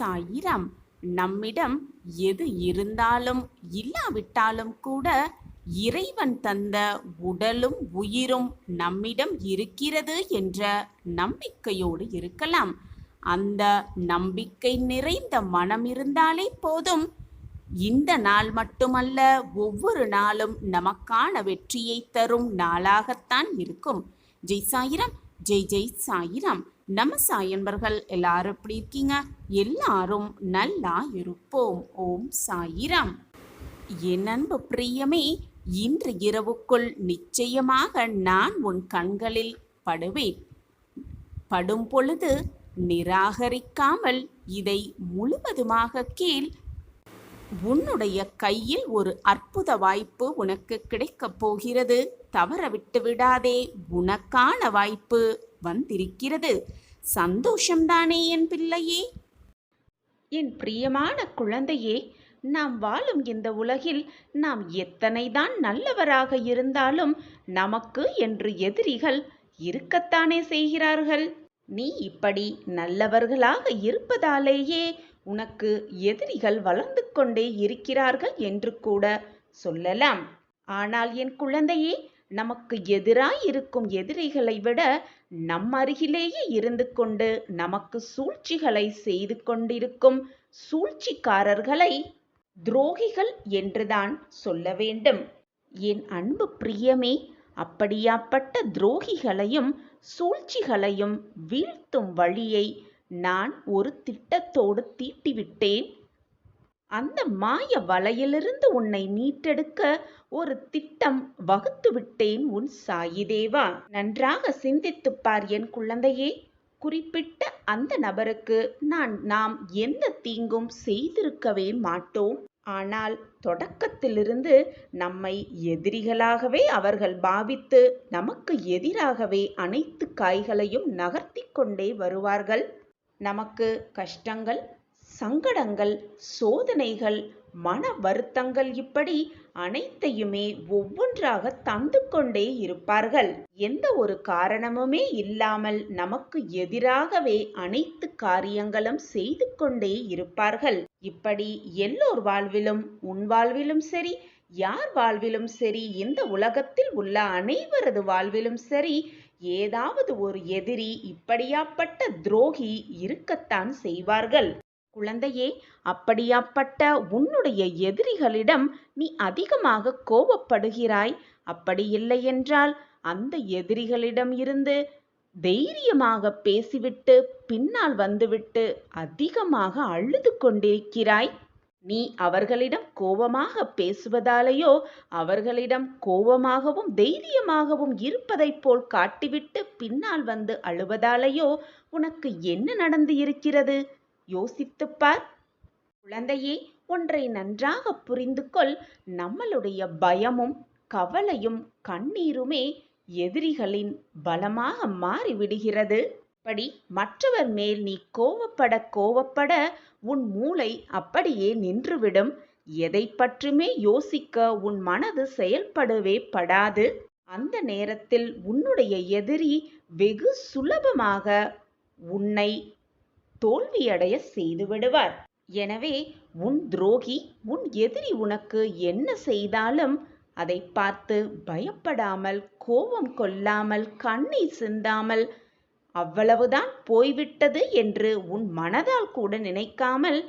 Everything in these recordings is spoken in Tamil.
சாயிராம். நம்மிடம் எது இருந்தாலும் இல்லாவிட்டாலும் கூட இறைவன் தந்த உடலும் உயிரும் நம்மிடம் இருக்கிறது என்ற நம்பிக்கையோடு இருக்கலாம். அந்த நம்பிக்கை நிறைந்த மனம் இருந்தாலே போதும். இந்த நாள் மட்டுமல்ல, ஒவ்வொரு நாளும் நமக்கான வெற்றியை தரும் நாளாகத்தான் இருக்கும். ஜெய் சாயிராம், ஜெய் ஜெய் சாயிராம். நம்ம சாயன்பர்கள் எல்லாரும் எப்படி இருக்கீங்க? எல்லாரும் நல்லா இருப்போம். ஓம் சாயிராம். என் அன்பு பிரியமே, இன்று இரவுக்குள் நிச்சயமாக நான் உன் கண்களில் படுவேன். படும் பொழுது நிராகரிக்காமல் இதை முழுவதுமாக கேள். உன்னுடைய கையில் ஒரு அற்புத வாய்ப்பு உனக்கு கிடைக்கப் போகிறது. தவற விட்டு விடாதே. உனக்கான வாய்ப்பு வந்திருக்கிறது. சந்தோஷம்தானே என் பிள்ளையே? என் பிரியமான குழந்தையே, நாம் வாழும் இந்த உலகில் நாம் எத்தனைதான் நல்லவராக இருந்தாலும் நமக்கு என்று எதிரிகள் இருக்கத்தானே செய்கிறார்கள். நீ இப்படி நல்லவர்களாக இருப்பதாலேயே உனக்கு எதிரிகள் வளர்ந்து கொண்டே இருக்கிறார்கள் என்று கூட சொல்லலாம். ஆனால் என் குழந்தையே, நமக்கு எதிராயிருக்கும் எதிரிகளை விட நம் அருகிலேயே இருந்து கொண்டு நமக்கு சூழ்ச்சிகளை செய்து கொண்டிருக்கும் சூழ்ச்சிக்காரர்களை துரோகிகள் என்றுதான் சொல்ல வேண்டும். என் அன்பு பிரியமே, அப்படியாப்பட்ட துரோகிகளையும் சூழ்ச்சிகளையும் வீழ்த்தும் வழியை நான் ஒரு திட்டத்தோடு தீட்டிவிட்டேன். அந்த மாய வலையிலிருந்து உன்னை மீட்டெடுக்க ஒரு திட்டம் வகுத்து விட்டேன் உன் சாயிதேவா. நன்றாக சிந்தித்துப்பார் என் குழந்தையே. குறிப்பிட்ட அந்த நபருக்கு நாம் எந்த தீங்கும் செய்திருக்கவே மாட்டோம். ஆனால் தொடக்கத்திலிருந்து நம்மை எதிரிகளாகவே அவர்கள் பாவித்து நமக்கு எதிராகவே அனைத்து காய்களையும் நகர்த்தி கொண்டே வருவார்கள். நமக்கு கஷ்டங்கள், சங்கடங்கள், சோதனைகள், மன வருத்தங்கள் இப்படி அனைத்தையுமே ஒவ்வொன்றாக தந்து கொண்டே இருப்பார்கள். எந்த ஒரு காரணமுமே இல்லாமல் நமக்கு எதிராகவே அனைத்து காரியங்களும் செய்து கொண்டே இருப்பார்கள். இப்படி எல்லோர் வாழ்விலும், உன் வாழ்விலும் சரி, யார் வாழ்விலும் சரி, இந்த உலகத்தில் உள்ள அனைவரது வாழ்விலும் சரி, ஏதாவது ஒரு எதிரி, இப்படியாப்பட்ட துரோகி இருக்கத்தான் செய்வார்கள். குழந்தையே, அப்படியாப்பட்ட உன்னுடைய எதிரிகளிடம் நீ அதிகமாக கோபப்படுகிறாய். அப்படி இல்லை என்றால் அந்த எதிரிகளிடம் இருந்து தைரியமாக பேசிவிட்டு பின்னால் வந்துவிட்டு அதிகமாக அழுது கொண்டிருக்கிறாய். நீ அவர்களிடம் கோபமாக பேசுவதாலேயோ, அவர்களிடம் கோபமாகவும் தைரியமாகவும் இருப்பதைப் போல் காட்டிவிட்டு பின்னால் வந்து அழுவதாலேயோ உனக்கு என்ன நடந்து இருக்கிறது? யோசித்துப்பார். குழந்தையே, ஒன்றை நன்றாக புரிந்து கொள். நம்மளுடைய பயமும் கவலையும் கண்ணீருமே எதிரிகளின் பலமாக மாறிவிடுகிறது. அப்படி மற்றவர் மேல் நீ கோவப்பட உன் மூளை அப்படியே நின்றுவிடும். எதை பற்றியுமே யோசிக்க உன் மனது செயல்படவே படாது. அந்த நேரத்தில் உன்னுடைய எதிரி வெகு சுலபமாக உன்னை தோல்வியடைய செய்து விடுவார். எனவே உன் துரோகி, உன் எதிரி உனக்கு என்ன செய்தாலும் அதை பார்த்து பயப்படாமல், கோபம் கொள்ளாமல், கண்ணீர் சிந்தாமல், அவ்வளவுதான் போய்விட்டது என்று உன் மனதால் கூட நினைக்காமல்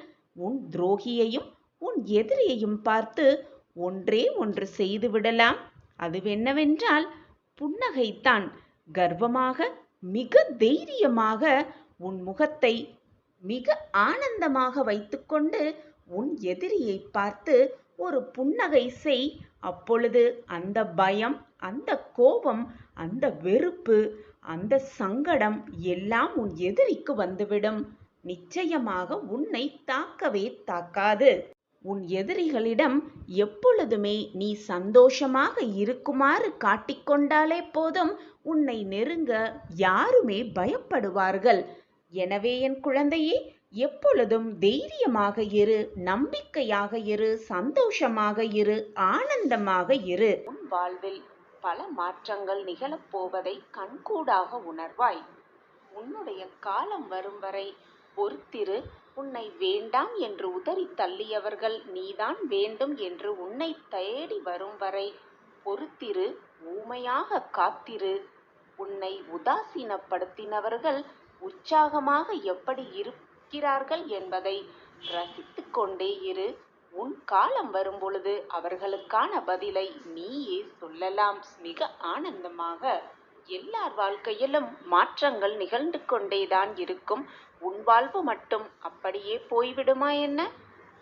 உன் துரோகியையும் உன் எதிரியையும் பார்த்து ஒன்றே ஒன்று செய்து விடலாம். அதுவென்னவென்றால் புன்னகைத்தான். கர்வமாக, மிக தைரியமாக உன் முகத்தை மிக ஆனந்தமாக வைத்துக்கொண்டு உன் எதிரியை பார்த்து ஒரு புன்னகை செய். அப்பொழுது அந்த பயம், அந்த கோபம், அந்த வெறுப்பு, அந்த சங்கடம் எல்லாம் உன் எதிரிக்கு வந்துவிடும். நிச்சயமாக உன்னை தாக்கவே தாக்காது. உன் எதிரிகளிடம் எப்பொழுதுமே நீ சந்தோஷமாக இருக்குமாறு காட்டிக்கொண்டாலே போதும், உன்னை நெருங்க யாருமே பயப்படுவார்கள். எனவே என் குழந்தையே, எப்பொழுதும் தைரியமாக இரு, நம்பிக்கையாக இரு, சந்தோஷமாக இரு, ஆனந்தமாக இரு. உன் வாழ்வில் பல மாற்றங்கள் நிகழப்போவதை கண்கூடாக உணர்வாய். உன்னுடைய காலம் வரும் வரை பொறுத்திரு. உன்னை வேண்டாம் என்று உதறி தள்ளியவர்கள் நீதான் வேண்டும் என்று உன்னை தேடி வரும் வரை பொறுத்திரு, ஊமையாக காத்திரு. உன்னை உதாசீனப்படுத்தினவர்கள் உற்சாகமாக எப்படி இருக்கிறார்கள் என்பதை ரசித்துக் கொண்டே இரு. உன் காலம் வரும்பொழுது அவர்களுக்கான பதிலை நீயே சொல்லலாம். மிக ஆனந்தமாக எல்லார் வாழ்க்கையிலும் மாற்றங்கள் நிகழ்ந்து கொண்டேதான் இருக்கும். உன் வாழ்வு மட்டும் அப்படியே போய்விடுமா என்ன?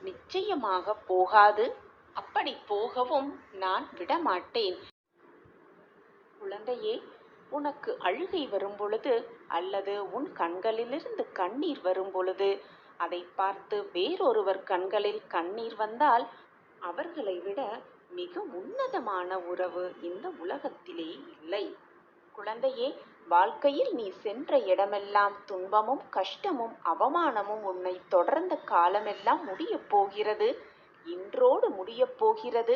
நிச்சயமாக போகாது. அப்படி போகவும் நான் விடமாட்டேன். குழந்தையே, உனக்கு அழுகை வரும்பொழுது அல்லது உன் கண்களிலிருந்து கண்ணீர் வரும்பொழுது அதை பார்த்து வேறொருவர் கண்களில் கண்ணீர் வந்தால் அவர்களை விட மிக உன்னதமான உறவு இந்த உலகத்திலே இல்லை. குழந்தையே, வாழ்க்கையில் நீ சென்ற இடமெல்லாம் துன்பமும் கஷ்டமும் அவமானமும் உன்னை தொடர்ந்த காலமெல்லாம் முடியப் போகிறது. இன்றோடு முடியப் போகிறது.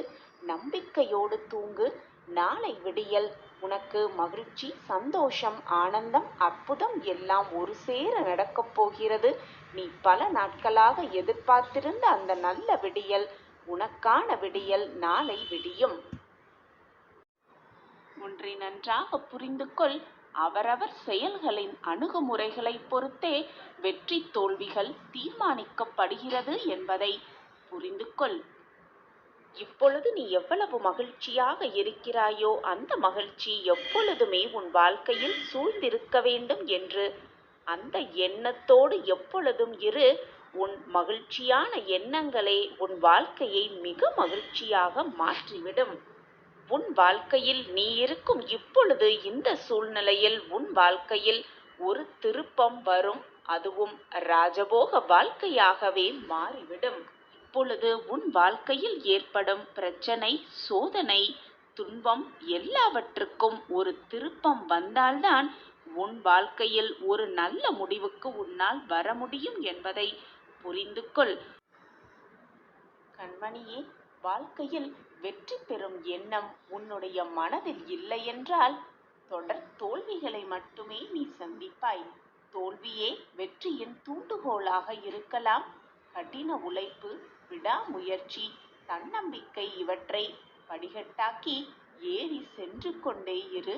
நம்பிக்கையோடு தூங்கு. நாளை விடியல் உனக்கு மகிழ்ச்சி, சந்தோஷம், ஆனந்தம், அற்புதம் எல்லாம் ஒரு சேர நடக்கப் போகிறது. நீ பல நாட்களாக எதிர்பார்த்திருந்த அந்த நல்ல விடியல், உனக்கான விடியல் நாளை விடியும். ஒன்றை நன்றாக புரிந்து கொள். அவரவர் செயல்களின் அணுகுமுறைகளை பொறுத்தே வெற்றி தோல்விகள் தீர்மானிக்கப்படுகிறது என்பதை புரிந்து கொள். இப்பொழுது நீ எவ்வளவு மகிழ்ச்சியாக இருக்கிறாயோ அந்த மகிழ்ச்சி எப்பொழுதுமே உன் வாழ்க்கையில் சூழ்ந்திருக்க வேண்டும் என்று அந்த எண்ணத்தோடு எப்பொழுதும் இரு. உன் மகிழ்ச்சியான எண்ணங்களே உன் வாழ்க்கையை மிக மகிழ்ச்சியாக மாற்றிவிடும். உன் வாழ்க்கையில் நீ இருக்கும் இப்பொழுது இந்த சூழ்நிலையில் உன் வாழ்க்கையில் ஒரு திருப்பம் வரும். அதுவும் ராஜபோக வாழ்க்கையாகவே மாறிவிடும். இப்பொழுது உன் வாழ்க்கையில் ஏற்படும் பிரச்சனை, சோதனை, துன்பம் எல்லாவற்றுக்கும் ஒரு திருப்பம் வந்தால்தான் உன் வாழ்க்கையில் ஒரு நல்ல முடிவுக்கு உன்னால் வர முடியும் என்பதை புரிந்து கொள். கண்மணியே, வாழ்க்கையில் வெற்றி பெறும் எண்ணம் உன்னுடைய மனதில் இல்லை என்றால் தொடர் தோல்விகளை மட்டுமே நீ சந்திப்பாய். தோல்வியே வெற்றியின் தூண்டுகோலாக இருக்கலாம். கடின உழைப்பு, விடாமுயற்சி, தன்னம்பிக்கை இவற்றை படிகட்டாக்கி ஏறி சென்று கொண்டே இரு.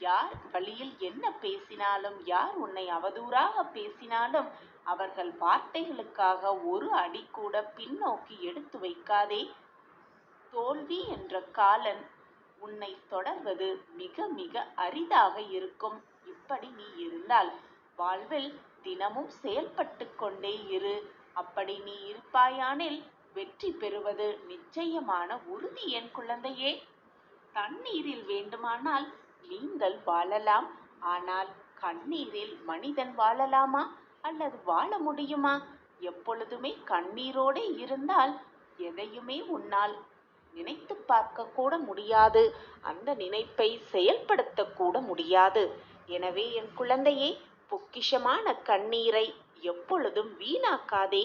யார் வழியில் என்ன பேசினாலும், யார் உன்னை அவதூறாக பேசினாலும் அவர்கள் வார்த்தைகளுக்காக ஒரு அடி கூட பின்னோக்கி எடுத்து வைக்காதே. தோல்வி என்ற காலன் உன்னை தொடர்வது மிக மிக அரிதாக இருக்கும். இப்படி நீ இருந்தால் வாழ்வில் தினமும் செயல்பட்டு கொண்டே இரு. அப்படி நீ இருப்பாயானில் வெற்றி பெறுவது நிச்சயமான உறுதி. என் குழந்தையே, தண்ணீரில் வேண்டுமானால் நீங்கள் வாழலாம். ஆனால் கண்ணீரில் மனிதன் வாழலாமா அல்லது வாழ முடியுமா? எப்பொழுதுமே கண்ணீரோடு இருந்தால் எதையுமே உன்னால் நினைத்து பார்க்க கூட முடியாது. அந்த நினைப்பை செயல்படுத்த கூட முடியாது. எனவே என் குழந்தையே, பொக்கிஷமான கண்ணீரை எப்பொழுதும் வீணாக்காதே.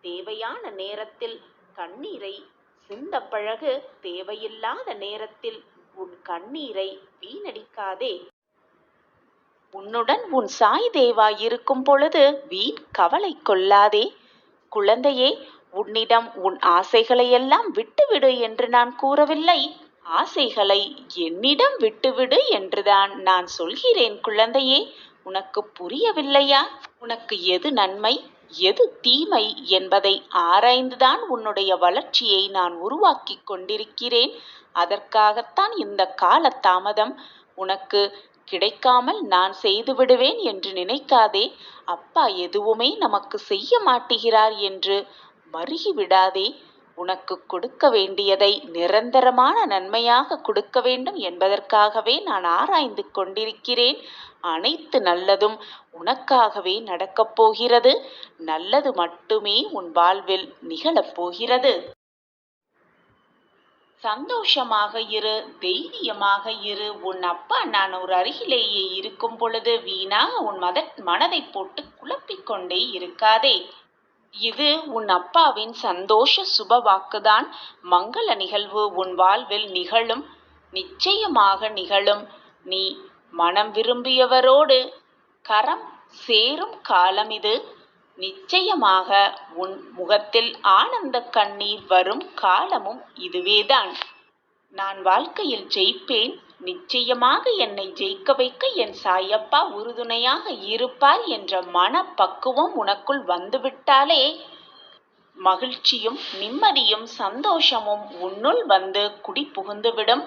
தேவையான நேரத்தில் கண்ணீரை சிந்த பழகு. தேவையில்லாத நேரத்தில் உன் கண்ணீரை வீணடிக்காதே. உன்னுடன் உன் சாய் தேவா இருக்கும் பொழுது வீண் கவலை கொள்ளாதே. குழந்தையே, உன்னிடம் உன் ஆசைகளையெல்லாம் விட்டுவிடு என்று நான் கூறவில்லை. ஆசைகளை என்னிடம் விட்டுவிடு என்றுதான் நான் சொல்கிறேன். குழந்தையே, உனக்கு புரியவில்லையா? உனக்கு எது நன்மை, எது தீமை என்பதை ஆராய்ந்துதான் உன்னுடைய வளர்ச்சியை நான் உருவாக்கி கொண்டிருக்கிறேன். அதற்காகத்தான் இந்த கால தாமதம். உனக்கு கிடைக்காமல் நான் செய்து விடுவேன் என்று நினைக்காதே. அப்பா எதுவுமே நமக்கு செய்ய மாட்டுகிறார் என்று மருகி விடாதே. உனக்கு கொடுக்க வேண்டியதை நிரந்தரமான நன்மையாக கொடுக்க வேண்டும் என்பதற்காகவே நான் ஆராய்ந்து கொண்டிருக்கிறேன். அனைத்து நல்லதும் உனக்காகவே நடக்கப் போகிறது. நல்லது மட்டுமே உன் வாழ்வில் நிகழப் போகிறது. சந்தோஷமாக இரு, தைரியமாக இரு. உன் அப்பா நான் ஒரு அருகிலேயே இருக்கும் பொழுது வீணாக உன் மனதை போட்டு குழப்பிக்கொண்டே இருக்காதே. இது உன் அப்பாவின் சந்தோஷ சுப வாக்குதான். மங்கள நிகழ்வு உன் வாழ்வில் நிகழும். நிச்சயமாக நிகழும். நீ மனம் விரும்பியவரோடு கரம் சேரும் காலம் இது. நிச்சயமாக உன் முகத்தில் ஆனந்த கண்ணீர் வரும் காலமும் இதுவேதான். நான் வாழ்க்கையில் ஜெயிப்பேன், நிச்சயமாக என்னை ஜெயிக்க வைக்க என் சாயப்பா உறுதுணையாக இருப்பார் என்ற மனப்பக்குவம் உனக்குள் வந்துவிட்டாலே மகிழ்ச்சியும் நிம்மதியும் சந்தோஷமும் உன்னுள் வந்து குடி புகுந்துவிடும்.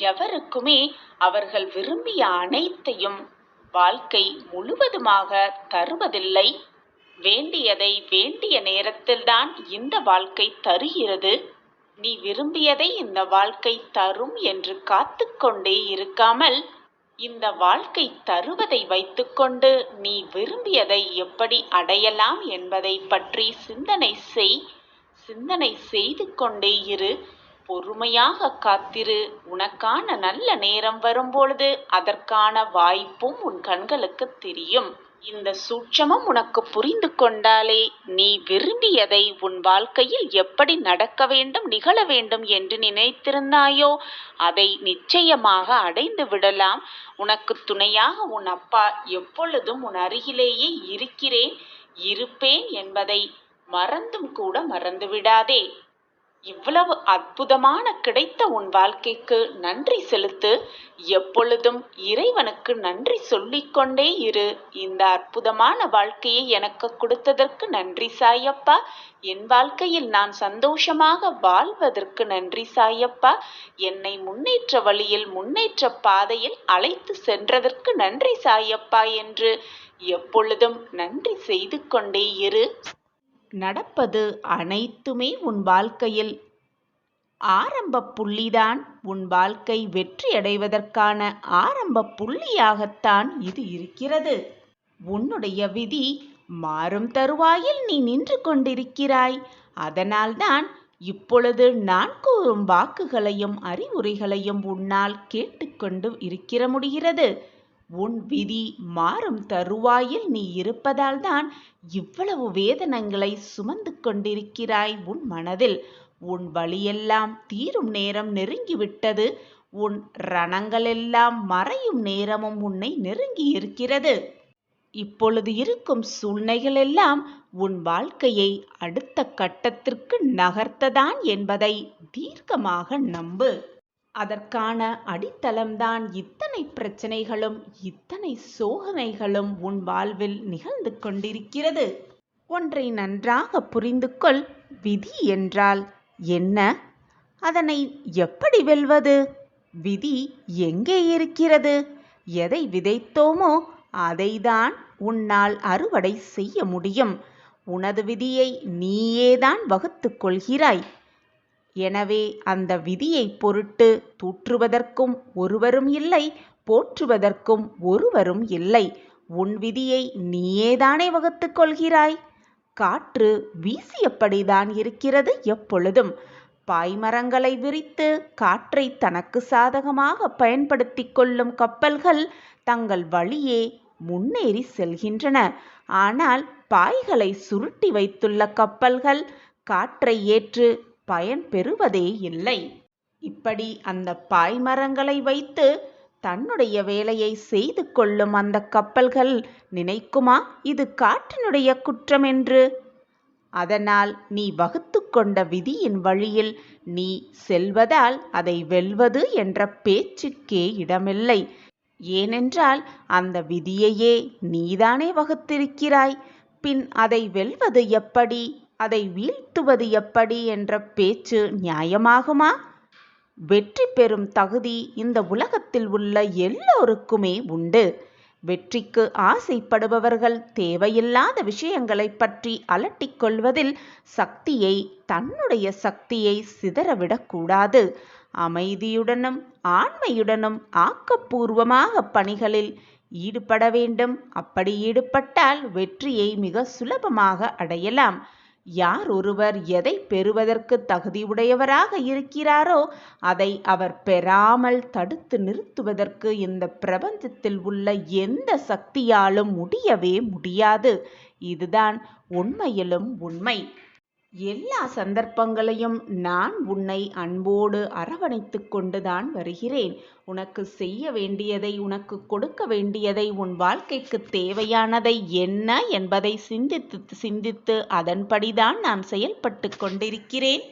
எவருக்குமே அவர்கள் விரும்பிய அனைத்தையும் வாழ்க்கை முழுவதுமாக தருவதில்லை. வேண்டியதை வேண்டிய நேரத்தில்தான் இந்த வாழ்க்கை தருகிறது. நீ விரும்பியதை இந்த வாழ்க்கை தரும் என்று காத்துக்கொண்டே இருக்காமல், இந்த வாழ்க்கை தருவதை வைத்துக்கொண்டு நீ விரும்பியதை எப்படி அடையலாம் என்பதை பற்றி சிந்தனை செய்து கொண்டே இரு. பொறுமையாக காத்திரு. உனக்கான நல்ல நேரம் வரும்பொழுது அதற்கான வாய்ப்பும் உன் கண்களுக்கு தெரியும். இந்த சூட்சமம் உனக்கு புரிந்து கொண்டாலே நீ விரும்பியதை உன் வாழ்க்கையில் எப்படி நடக்க வேண்டும், நிகழ வேண்டும் என்று நினைத்திருந்தாயோ அதை நிச்சயமாக அடைந்து விடலாம். உனக்கு துணையாக உன் அப்பா எப்பொழுதும் உன் அருகிலேயே இருப்பேன் என்பதை மறந்தும் கூட மறந்துவிடாதே. இவ்வளவு அற்புதமான கிடைத்த உன் வாழ்க்கைக்கு நன்றி செலுத்து. எப்பொழுதும் இறைவனுக்கு நன்றி சொல்லிக்கொண்டே இரு. இந்த அற்புதமான வாழ்க்கையை எனக்கு கொடுத்ததற்கு நன்றி சாயப்பா. என் வாழ்க்கையில் நான் சந்தோஷமாக வாழ்வதற்கு நன்றி சாயப்பா. என்னை முன்னேற்ற வழியில், முன்னேற்ற பாதையில் அழைத்து சென்றதற்கு நன்றி சாயப்பா என்று எப்பொழுதும் நன்றி செய்து கொண்டே இரு. நடப்பது அனைத்துமே உன் வாழ்க்கையில் ஆரம்ப புள்ளிதான். உன் வாழ்க்கை வெற்றி அடைவதற்கான ஆரம்ப புள்ளியாகத்தான் இது இருக்கிறது. உன்னுடைய விதி மாறும் தருவாயில் நீ நின்று கொண்டிருக்கிறாய். அதனால்தான் இப்பொழுது நான் கூறும் வாக்குகளையும் அறிவுரைகளையும் உன்னால் கேட்டுக்கொண்டு இருக்கிற முடிகிறது. உன் விதி மாறும் தருவாயில் நீ இருப்பதால் தான் இவ்வளவு வேதனைகளை சுமந்து கொண்டிருக்கிறாய் உன் மனதில். உன் வலியெல்லாம் தீரும் நேரம் நெருங்கிவிட்டது. உன் ரணங்களெல்லாம் மறையும் நேரமும் உன்னை நெருங்கி இருக்கிறது. இப்பொழுது இருக்கும் சூழ்நிலைகள் எல்லாம் உன் வாழ்க்கையை அடுத்த கட்டத்திற்கு நகர்த்ததான் என்பதை தீர்க்கமாக நம்பு. அதற்கான அடித்தளம்தான் இத்தனை பிரச்சனைகளும் இத்தனை சோதனைகளும் உன் வாழ்வில் நிகழ்ந்து கொண்டிருக்கிறது. ஒன்றை நன்றாக புரிந்து கொள். விதி என்றால் என்ன? அதனை எப்படி வெல்வது? விதி எங்கே இருக்கிறது? எதை விதைத்தோமோ அதைதான் உன்னால் அறுவடை செய்ய முடியும். உனது விதியை நீயேதான் வகுத்து கொள்கிறாய். எனவே அந்த விதியை பொருட்டு தூற்றுவதற்கும் ஒருவரும் இல்லை, போற்றுவதற்கும் ஒருவரும் இல்லை. உன் விதியை நீயேதானே வகுத்து கொள்கிறாய். காற்று வீசியபடிதான் இருக்கிறது எப்பொழுதும். பாய்மரங்களை விரித்து காற்றை தனக்கு சாதகமாக பயன்படுத்தி கொள்ளும் கப்பல்கள் தங்கள் வழியே முன்னேறி செல்கின்றன. ஆனால் பாய்களை சுருட்டி வைத்துள்ள கப்பல்கள் காற்றை ஏற்று பயன் பெறுவதே இல்லை. இப்படி அந்த பாய்மரங்களை வைத்து தன்னுடைய வேலையை செய்து கொள்ளும் அந்த கப்பல்கள் நினைக்குமா இது காற்றினுடைய குற்றம் என்று? அதனால் நீ வகுத்து கொண்ட விதியின் வழியில் நீ செல்வதால் அதை வெல்வது என்ற பேச்சுக்கே இடமில்லை. ஏனென்றால் அந்த விதியையே நீதானே வகுத்திருக்கிறாய். பின் அதை வெல்வது எப்படி, அதை வீழ்த்துவது எப்படி என்ற பேச்சு நியாயமாகுமா? வெற்றி பெறும் தகுதி இந்த உலகத்தில் உள்ள எல்லோருக்குமே உண்டு. வெற்றிக்கு ஆசைப்படுபவர்கள் தேவையில்லாத விஷயங்களை பற்றி அலட்டிக் கொள்வதில் தன்னுடைய சக்தியை சிதறவிடக்கூடாது. அமைதியுடனும் ஆண்மையுடனும் ஆக்கப்பூர்வமாக பணிகளில் ஈடுபட வேண்டும். அப்படி ஈடுபட்டால் வெற்றியை மிக சுலபமாக அடையலாம். யார் ஒருவர் எதை பெறுவதற்கு தகுதியுடையவராக இருக்கிறாரோ அதை அவர் பெறாமல் தடுத்து நிறுத்துவதற்கு இந்த பிரபஞ்சத்தில் உள்ள எந்த சக்தியாலும் முடியவே முடியாது. இதுதான் உண்மையிலும் உண்மை. எல்லா சந்தர்ப்பங்களையும் நான் உன்னை அன்போடு அரவணைத்துக் கொண்டுதான் வருகிறேன். உனக்கு செய்ய வேண்டியதை, உனக்கு கொடுக்க வேண்டியதை, உன் வாழ்க்கைக்கு தேவையானதை என்ன என்பதை சிந்தித்து சிந்தித்து அதன்படிதான் நான் செயல்பட்டு கொண்டிருக்கிறேன்.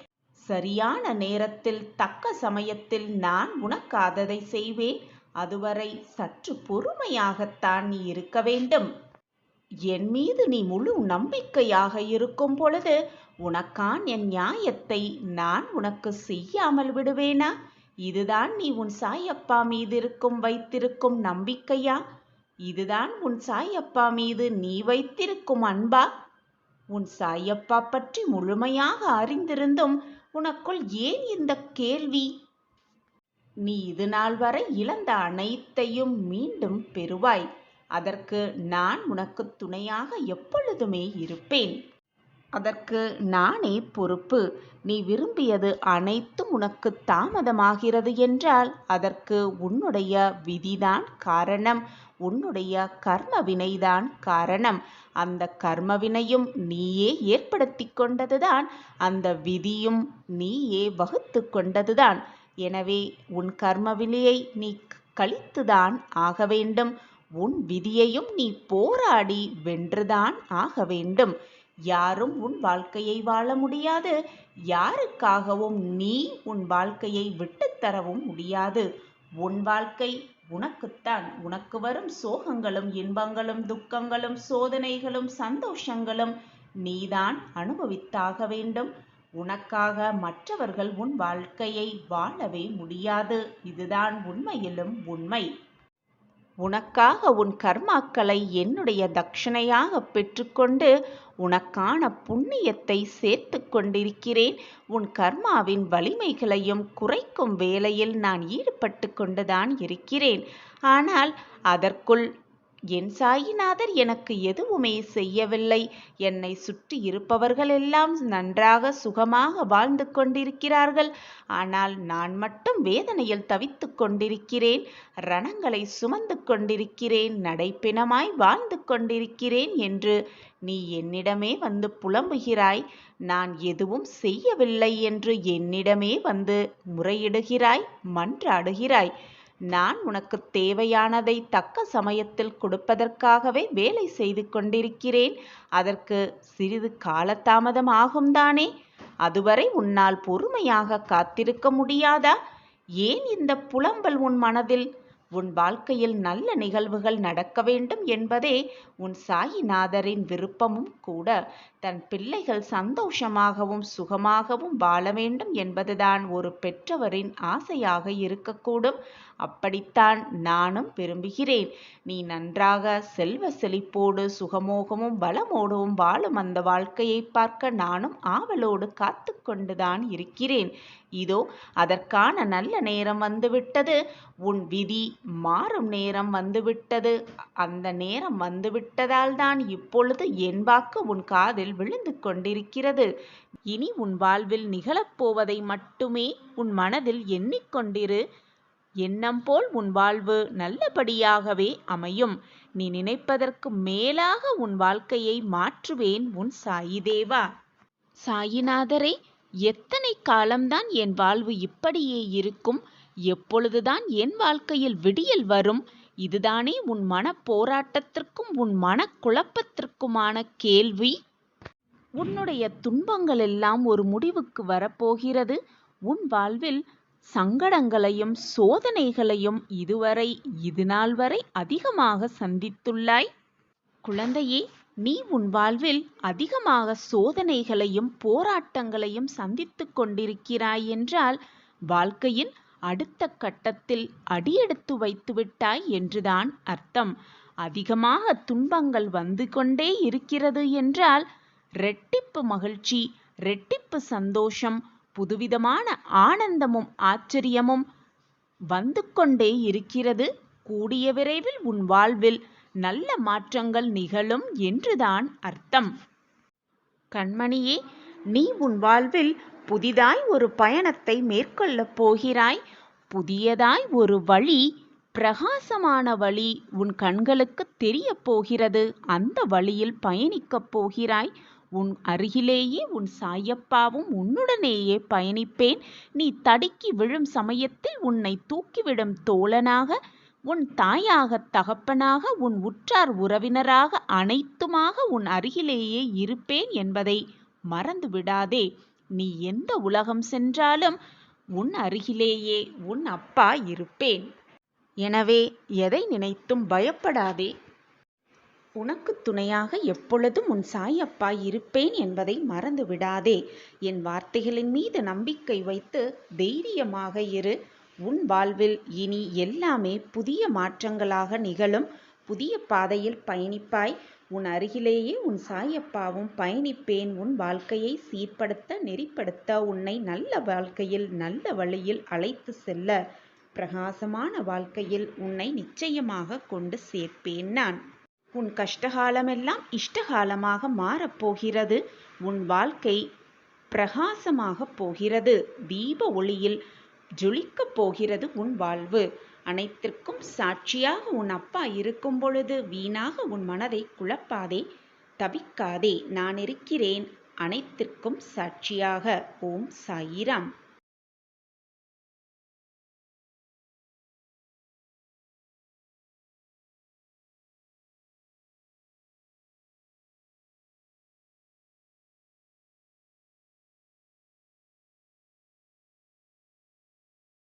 சரியான நேரத்தில் தக்க சமயத்தில் நான் உனக்காததை செய்வேன். அதுவரை சற்று பொறுமையாகத்தான் நீ இருக்க வேண்டும். என் மீது நீ முழு நம்பிக்கையாக இருக்கும் பொழுது உனக்கான் என் நியாயத்தை நான் உனக்கு செய்யாமல் விடுவேனா? இதுதான் நீ உன் சாயப்பா மீது வைத்திருக்கும் நம்பிக்கையா? இதுதான் உன் சாயப்பா மீது நீ வைத்திருக்கும் அன்பா? உன் சாயப்பா பற்றி முழுமையாக அறிந்திருந்தும் உனக்குள் ஏன் இந்த கேள்வி? நீ இது நாள் வரை இழந்த அனைத்தையும் மீண்டும் பெறுவாய். அதற்கு நான் உனக்கு துணையாக எப்பொழுதுமே இருப்பேன். அதற்கு நானே பொறுப்பு. நீ விரும்பியது அனைத்தும் உனக்கு தாமதமாகிறது என்றால் அதற்கு உன்னுடைய விதிதான் காரணம், உன்னுடைய கர்ம வினைதான் காரணம். அந்த கர்மவினையும் நீயே ஏற்படுத்தி கொண்டதுதான், அந்த விதியும் நீயே வகுத்து கொண்டதுதான். எனவே உன் கர்மவினையை நீ கழித்துதான் ஆக வேண்டும். உன் விதியையும் நீ போராடி வென்றுதான் ஆக வேண்டும். யாரும் உன் வாழ்க்கையை வாழ முடியாது. யாருக்காகவும் நீ உன் வாழ்க்கையை விட்டுத்தரவும் முடியாது. உன் வாழ்க்கை உனக்குத்தான். உனக்கு வரும் சோகங்களும் இன்பங்களும் துக்கங்களும் சோதனைகளும் சந்தோஷங்களும் நீதான் அனுபவித்தாக வேண்டும். உனக்காக மற்றவர்கள் உன் வாழ்க்கையை வாழவே முடியாது. இதுதான் உண்மையிலும் உண்மை. உனக்காக உன் கர்மாக்களை என்னுடைய தட்சணையாக பெற்றுக்கொண்டு உனக்கான புண்ணியத்தை சேர்த்து கொண்டிருக்கிறேன். உன் கர்மாவின் வலிமைகளையும் குறைக்கும் வேலையில் நான் ஈடுபட்டு கொண்டுதான் இருக்கிறேன். ஆனால் அதற்குள் என் சாயிநாதர் எனக்கு எதுவுமே செய்யவில்லை. என்னை சுற்றி இருப்பவர்கள் எல்லாம் நன்றாக சுகமாக வாழ்ந்து கொண்டிருக்கிறார்கள். ஆனால் நான் மட்டும் வேதனையில் தவித்து கொண்டிருக்கிறேன். ரணங்களை சுமந்து கொண்டிருக்கிறேன். நடைப்பிணமாய் வாழ்ந்து கொண்டிருக்கிறேன் என்று நீ என்னிடமே வந்து புலம்புகிறாய். நான் எதுவும் செய்யவில்லை என்று என்னிடமே வந்து முறையிடுகிறாய், மன்றாடுகிறாய். நான் உனக்கு தேவையானதை தக்க சமயத்தில் கொடுப்பதற்காகவே வேலை செய்து கொண்டிருக்கிறேன். அதற்கு சிறிது காலதாமதம் ஆகும் தானே? அதுவரை உன்னால் பொறுமையாக காத்திருக்க முடியாதா? ஏன் இந்த புலம்பல் உன் மனதில்? உன் வாழ்க்கையில் நல்ல நிகழ்வுகள் நடக்க வேண்டும் என்பதே உன் சாயிநாதரின் விருப்பமும் கூட. தன் பிள்ளைகள் சந்தோஷமாகவும் சுகமாகவும் வாழ வேண்டும் என்பதுதான் ஒரு பெற்றவரின் ஆசையாக இருக்கக்கூடும். அப்படித்தான் நானும் விரும்புகிறேன். நீ நன்றாக செல்வ செழிப்போடு சுகமோகமும் வளமோடும் வாழும் அந்த வாழ்க்கையை பார்க்க நானும் ஆவலோடு காத்து கொண்டுதான் இருக்கிறேன். இதோ அதற்கான நல்ல நேரம் வந்துவிட்டது. உன் விதி மாறும் நேரம் வந்துவிட்டது. அந்த நேரம் வந்துவிட்டதால் தான் இப்பொழுது என் வாக்கு உன் காதில் விழுந்து கொண்டிருக்கிறது. இனி உன் வாழ்வில் நிகழப்போவதை மட்டுமே உன் மனதில் எண்ணிக்கொண்டிரு. எண்ணம் போல் உன் வாழ்வு நல்லபடியாகவே அமையும். நீ நினைப்பதற்கு மேலாக உன் வாழ்க்கையை மாற்றுவேன் உன் சாயிதேவா. சாயிநாதரே, எத்தனை காலம்தான் என் வாழ்வு இப்படியே இருக்கும்? எப்பொழுதுதான் என் வாழ்க்கையில் விடியல் வரும்? இதுதானே உன் மன போராட்டத்திற்கும் உன் மனக்குழப்பத்திற்குமான கேள்வி. உன்னுடைய துன்பங்கள் எல்லாம் ஒரு முடிவுக்கு வரப்போகிறது. உன் வாழ்வில் சங்கடங்களையும் சோதனைகளையும் இது நாள் வரை அதிகமாக சந்தித்துள்ளாய். குழந்தையே, நீ உன் வாழ்வில் அதிகமாக சோதனைகளையும் போராட்டங்களையும் சந்தித்து கொண்டிருக்கிறாய் என்றால் வாழ்க்கையின் அடுத்த கட்டத்தில் அடியெடுத்து வைத்துவிட்டாய் என்றுதான் அர்த்தம். அதிகமாக துன்பங்கள் வந்து கொண்டே இருக்கிறது என்றால் ரெட்டிப்பு மகிழ்ச்சி, ரெட்டிப்பு சந்தோஷம், புதுவிதமான ஆனந்தமும் ஆச்சரியமும் வந்து கொண்டே இருக்கிறது. கூடிய விரைவில் உன் வாழ்வில் நல்ல மாற்றங்கள் நிகழும் என்றுதான் அர்த்தம். கண்மணியே, நீ உன் வாழ்வில் புதிதாய் ஒரு பயணத்தை மேற்கொள்ளப் போகிறாய். புதியதாய் ஒரு வழி, பிரகாசமான வழி உன் கண்களுக்கு தெரிய போகிறது. அந்த வழியில் பயணிக்கப் போகிறாய். உன் அருகிலேயே உன் சாயப்பாவும் உன்னுடனேயே பயணிப்பேன். நீ தடுக்கி விழும் சமயத்தில் உன்னை தூக்கிவிடும் தோழனாக, உன் தாயாக தகப்பனாக, உன் உற்றார் உறவினராக, அனைத்துமாக உன் அருகிலேயே இருப்பேன் என்பதை மறந்து விடாதே. நீ எந்த உலகம் சென்றாலும் உன் அருகிலேயே உன் அப்பா இருப்பேன். எனவே எதை நினைத்தும் பயப்படாதே. உனக்கு துணையாக எப்பொழுதும் உன் சாயப்பா இருப்பேன் என்பதை மறந்து விடாதே. என் வார்த்தைகளின் மீது நம்பிக்கை வைத்து தைரியமாக இரு. உன் வாழ்வில் இனி எல்லாமே புதிய மாற்றங்களாக நிகழும். புதிய பாதையில் பயணிப்பாய். உன் அருகிலேயே உன் சாயப்பாவும் பயணிப்பேன். உன் வாழ்க்கையை சீர்படுத்த, நெறிப்படுத்த, உன்னை நல்ல வாழ்க்கையில், நல்ல வழியில் அழைத்து செல்ல, பிரகாசமான வாழ்க்கையில் உன்னை நிச்சயமாக கொண்டு சேர்ப்பேன் நான். உன் கஷ்டகாலமெல்லாம் இஷ்டகாலமாக மாறப்போகிறது. உன் வாழ்க்கை பிரகாசமாக போகிறது. தீப ஒளியில் ஜொலிக்கப் போகிறது உன் வாழ்வு. அனைத்திற்கும் சாட்சியாக உன் அப்பா இருக்கும் பொழுது வீணாக உன் மனதை குழப்பாதே, தவிக்காதே. நான் இருக்கிறேன் அனைத்திற்கும் சாட்சியாக. ஓம் சாயிராம்.